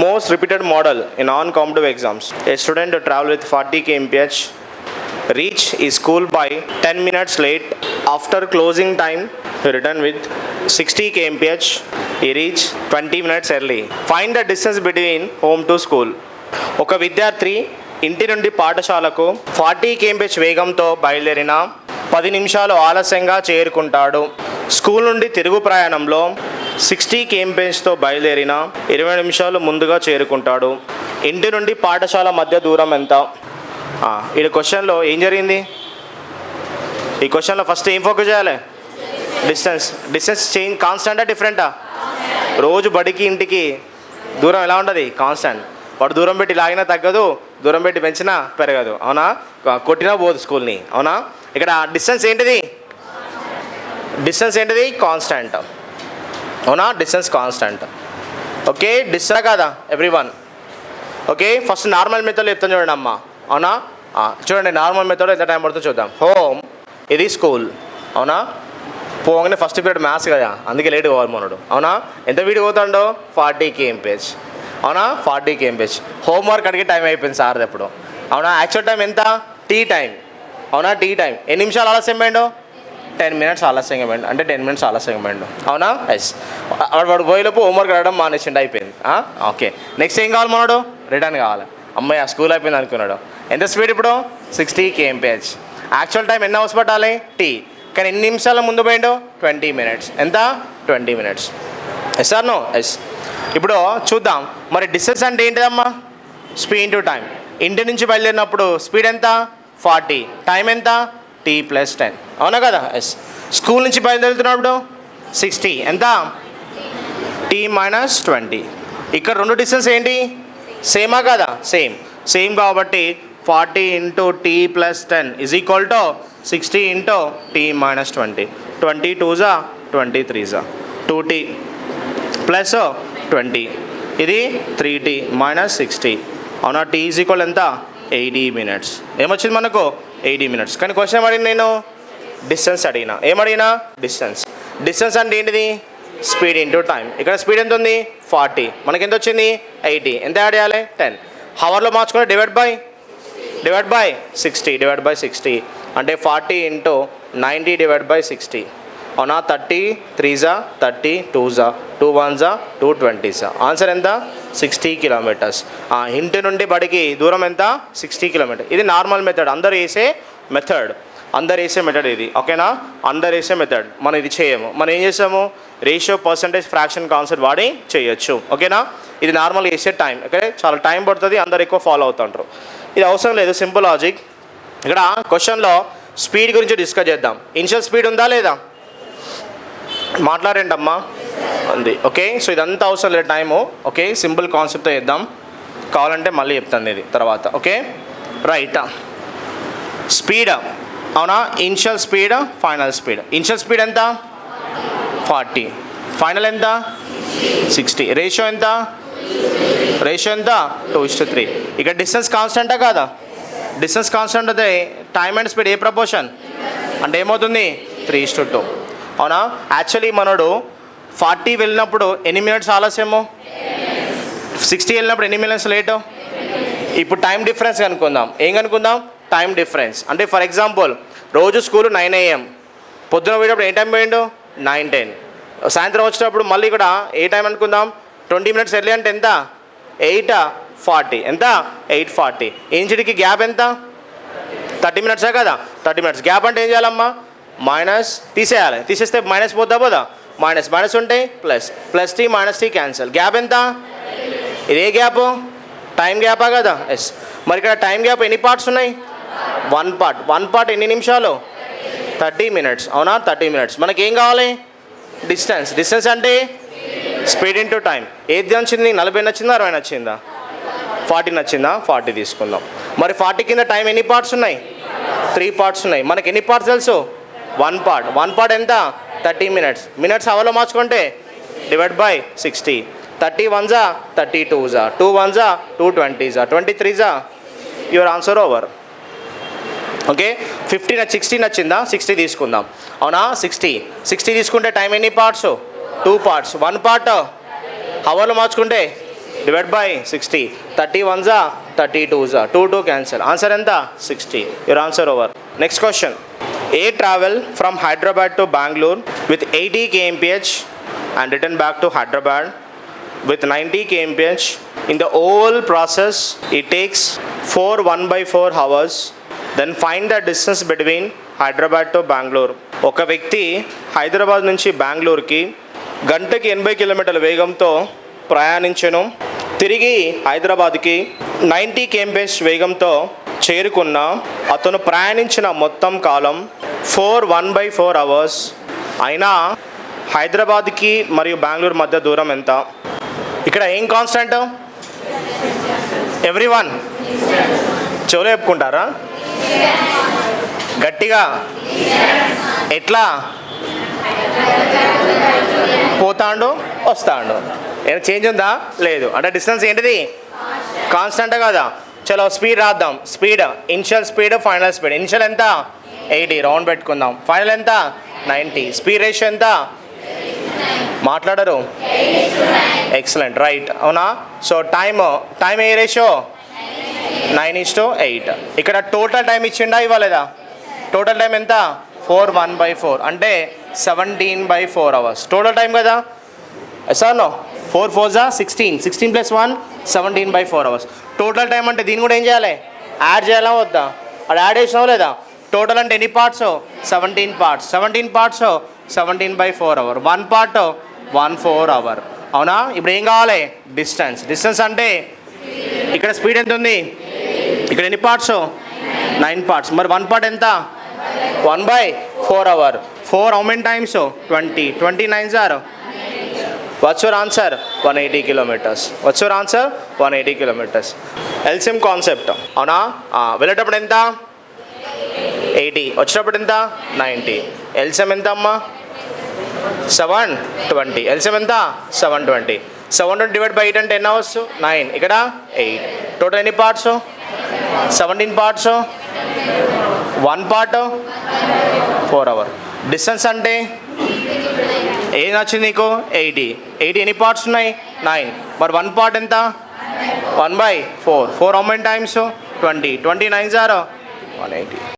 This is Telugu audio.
Most repeated model in non-competitive exams. A student to travel with 40 kmph reach his school by 10 minutes late. After closing time, he return with 60 kmph. He reach 20 minutes early. Find the distance between home to school. ఒక విద్యార్థి ఇంటి నుండి పాఠశాలకు 40 kmph వేగంతో బయలుదేరిన 10 నిమిషాలు ఆలస్యంగా చేరుకుంటాడు. స్కూల్ నుండి తిరుగు ప్రయాణంలో 60 kmphతో బయలుదేరిన 20 నిమిషాలు ముందుగా చేరుకుంటాడు. ఇంటి నుండి పాఠశాల మధ్య దూరం ఎంత? ఈ క్వశ్చన్లో ఏం జరిగింది? ఈ క్వశ్చన్లో ఫస్ట్ ఏం ఫోకస్ చేయాలి? డిస్టెన్స్ చేంజ్ కాన్స్టెంటా డిఫరెంటా? రోజు బడికి ఇంటికి దూరం ఎలా ఉంటుంది? కాన్స్టెంట్. వాడు దూరం పెట్టి లాగినా తగ్గదు, దూరం పెట్టి పెంచినా పెరగదు, అవునా? కొట్టినా పోదు స్కూల్ని, అవునా? ఇక్కడ డిస్టెన్స్ ఏంటిది? కాన్స్టెంట్, అవునా? Distance constant. ఓకే, డిస్టెన్స్ కాదా ఎవ్రీవన్? ఓకే, ఫస్ట్ నార్మల్ మెథడ్లో చెప్తాను చూడండి అమ్మ, అవునా? చూడండి, నార్మల్ మెథడ్ ఎంత టైం పడుతుందో చూద్దాం. హోమ్, ఇది స్కూల్, అవునా? పోగానే ఫస్ట్ పీరియడ్ మ్యాథ్స్ కదా, అందుకే లేట్ కావాలి మనోడు, అవునా? ఎంత వీడి పోతాడో 40 kmph, అవునా? 40 kmph. హోంవర్క్ అడిగే టైం అయిపోయింది సార్ ఎప్పుడు, అవునా? యాక్చువల్ టైం ఎంత? టీ టైం, అవునా? టీ టైం ఎన్ని నిమిషాలు ఆలస్యం పోయిండు? 10 minutes ఆలస్యంగా పోయిండు, అంటే 10 minutes ఆలస్యంగా పోయిండు, అవునా? ఎస్. వాడు పోయేలోపు హోంవర్క్ రావడం మానేసిండు, అయిపోయింది. ఓకే, నెక్స్ట్ ఏం కావాలి మనోడు? రిటర్న్ కావాలి. అమ్మాయి ఆ స్కూల్ అయిపోయింది అనుకున్నాడు. ఎంత స్పీడ్ ఇప్పుడు? 60 kmph. యాక్చువల్ టైం ఎన్ని అవర్స్ పట్టాలి? టీ. కానీ ఎన్ని నిమిషాల ముందు పోయిండు? 20 minutes. ఎంత? 20 minutes. Yes or no? Yes. ఇప్పుడు చూద్దాం మరి డిస్టెన్స్ అంటే ఏంటిదమ్మా? Speed into time. ఇంటి నుంచి బయలుదేరినప్పుడు స్పీడ్ ఎంత? 40. టైం ఎంత? t+10, అవునా కదా? ఎస్. స్కూల్ నుంచి బయలుదేరుతున్నప్పుడు 60, ఎంత? t-20. ఇక్కడ రెండు డిస్టెన్స్ ఏంటి? సేమా కదా? సేమ్ కాబట్టి 40 × t+10 = 60 × t-20. 20 2s 23s, 2t + 20, ఇది 3t - 60, అవునా? t = ఎంత? 80 minutes. ఏమొచ్చింది మనకు? 80 minutes. కానీ క్వశ్చన్ ఏమడిగిన నేను? డిస్టెన్స్ అడిగినా. ఏమడిగినా? డిస్టెన్స్ అంటే ఏంటిది? Speed into time. ఇక్కడ స్పీడ్ ఎంత ఉంది? 40. మనకి ఎంత వచ్చింది? 80. ఎంత యాడ్ చేయాలి? 10. హవర్లో మార్చుకుంటే డివైడ్ బై 60 అంటే 40 × 90 / 60, అవునా? 30 3s 30, 2s 2 1s 2 20s. Answer ఎంత? 60 kilometers. ఇంటి నుండి బడికి దూరం ఎంత? 60 kilometers. ఇది నార్మల్ మెథడ్, అందరు వేసే మెథడ్ ఇది, ఓకేనా? అందరు వేసే మెథడ్. మనం ఇది చేయము. మనం ఏం చేసాము? రేషియో, పర్సంటేజ్, ఫ్రాక్షన్ కాన్సెప్ట్ వాడి చేయొచ్చు, ఓకేనా? ఇది నార్మల్ వేసే టైం, ఓకే? చాలా టైం పడుతుంది, అందరు ఎక్కువ ఫాలో అవుతుంటారు. ఇది అవసరం లేదు, సింపుల్ లాజిక్. ఇక్కడ క్వశ్చన్లో స్పీడ్ గురించి డిస్కస్ చేద్దాం. ఇనిషియల్ స్పీడ్ ఉందా లేదా? మాట్లాడండి అమ్మా. ఉంది. ఓకే, సో ఇదంతా అవసరం లేదు టైము, ఓకే? సింపుల్ కాన్సెప్ట్తో చేద్దాం. కావాలంటే మళ్ళీ చెప్తాను ఇది తర్వాత, ఓకే? రైట్. స్పీడ్, అవునా? Initial speed, final speed. Initial speed ఎంత? 40. ఫైనల్ ఎంత? 60. రేషియో ఎంత? 2:3. ఇక్కడ డిస్టెన్స్ కాన్స్టెంటా కాదా? డిస్టెన్స్ కాన్స్టెంట్ అయితే time and speed A proportion అంటే ఏమవుతుంది? 3:2, అవునా? యాక్చువల్లీ మనోడు 40 వెళ్ళినప్పుడు ఎన్ని మినిట్స్ ఆలస్యము? 60 వెళ్ళినప్పుడు ఎన్ని మినిట్స్ లేటు? ఇప్పుడు టైం డిఫరెన్స్ కనుక్కుందాం. ఏం కనుక్కుందాం? Time difference. అంటే ఫర్ ఎగ్జాంపుల్ రోజు స్కూల్ 9 AM, పొద్దున పోయేటప్పుడు ఏ టైం పోయిండు? 9-10. సాయంత్రం వచ్చేటప్పుడు మళ్ళీ కూడా ఏ టైం అనుకుందాం? 20 minutes ఎర్లీ అంటే ఎంత? 8:40. ఎంత? 8:40. ఇంచుడికి గ్యాప్ ఎంత? 30 minutes కదా? 30 minutes. గ్యాప్ అంటే ఏం చేయాలమ్మా? మైనస్ తీసేయాలి. తీసేస్తే మైనస్ పోదా? మైనస్ ఉంటే plus t - t cancel. Gap ఎంత? ఇదే గ్యాప్, టైం గ్యాపా కదా? ఎస్. మరి ఇక్కడ టైం గ్యాప్ ఎన్ని పార్ట్స్ ఉన్నాయి? 1 part ఎన్ని నిమిషాలు? 30 minutes, అవునా? 30 minutes. మనకి ఏం కావాలి? డిస్టెన్స్ అంటే స్పీడ్ ఇంటూ టైం. ఏది నచ్చింది? 40 నచ్చిందా 60 నచ్చిందా? 40 నచ్చిందా? 40 తీసుకుందాం. మరి 40 కింద టైం ఎన్ని పార్ట్స్ ఉన్నాయి? 3 parts ఉన్నాయి. మనకి ఎన్ని పార్ట్స్ తెలుసు? 1 part ఎంత? 30 minutes. మినిట్స్ అవర్లో మార్చుకుంటే divide by 60. 30 1s 30 2s 2 1s 2 20s 23s. Your answer over. Okay, 60 నచ్చిందా? 60 తీసుకుందాం, అవునా? 60 తీసుకుంటే టైం ఎన్ని పార్ట్స్? 2 parts. 1 part అవర్లో మార్చుకుంటే divide by 60. 30 1s 30 2s 2 cancel. Answer ఎంత? 60. Your answer over. Next question. A travel from Hyderabad to Bangalore with 80 kmph and return back to Hyderabad with 90 kmph. In the whole process, it takes 4 1/4 hours. Then find the distance between Hyderabad to Bangalore. ఒక వ్యక్తి హైదరాబాద్ నుంచి బెంగళూరుకి గంటకి 80 కిలోమీటర్ల వేగంతో ప్రయాణించెను. తిరిగి హైదరాబాద్కి 90 kmph వేగంతో చేరుకున్న అతను ప్రయాణించిన మొత్తం కాలం 4 1/4 hours. అయినా హైదరాబాద్కి మరియు బెంగళూరు మధ్య దూరం ఎంత? ఇక్కడ ఏం కాన్స్టెంట్? ఎవ్రీవన్ చెవులో చెప్పుకుంటారా? గట్టిగా. ఎట్లా? పోతాండు వస్తాండు. ఏమైనా చేంజ్ ఉందా? లేదు. అంటే డిస్టెన్స్ ఏంటిది? కాన్స్టెంట్ కదా. చలో స్పీడ్ రాద్దాం. Speed initial speed, final speed. Initial ఎంత? 80 రౌండ్ పెట్టుకుందాం. ఫైనల్ ఎంత? 90. స్పీడ్ రేషియో ఎంత? మాట్లాడరు. Excellent, right. అవునా? సో టైం ఏ రేషియో? 9:8. ఇక్కడ టోటల్ టైం ఇచ్చిండా ఇవ్వలేదా? టోటల్ టైం ఎంత? 4 1/4 అంటే 17/4 hours టోటల్ టైం కదా. Sir no 4 4s 16. 16 + 1 17/4 hours total time. అంటే దీన్ని కూడా ఏం చేయాలి? యాడ్ చేయాలా వద్దా? అది యాడ్ చేసినావు లేదా? టోటల్ అంటే ఎన్ని parts? 17 parts. 17 parts 17/4 hour. 1 part 1/4 hour. అవునా? ఇప్పుడు ఏం కావాలి? డిస్టెన్స్ అంటే ఇక్కడ స్పీడ్ ఎంత ఉంది? ఇక్కడ ఎన్ని పార్ట్స్? 9 parts. మరి 1 part ఎంత? 1/4 hour. 4 how many times? 20. 20 9s are. What's your answer? 180 kilometers. What's your answer? 180 kilometers. LCM concept. అవునా? వెళ్ళేటప్పుడు ఎంత? 80. వచ్చేటప్పుడు ఎంత? 90. LCM ఎంత అమ్మా? 720. LCM ఎంత? 720. 720 డివైడ్ బై 8 అంటే ఎన్ని అవర్స్? 9. ఇక్కడ 8. టోటల్ ఎన్ని parts? 17 parts. 1 part 4 hour. Distance అంటే ఏం వచ్చింది నీకు? 80. ఎన్ని పార్ట్స్ ఉన్నాయి? 9. మరి 1 part ఎంత? 1/4. 4 how many times? 20. 20 9s are 180.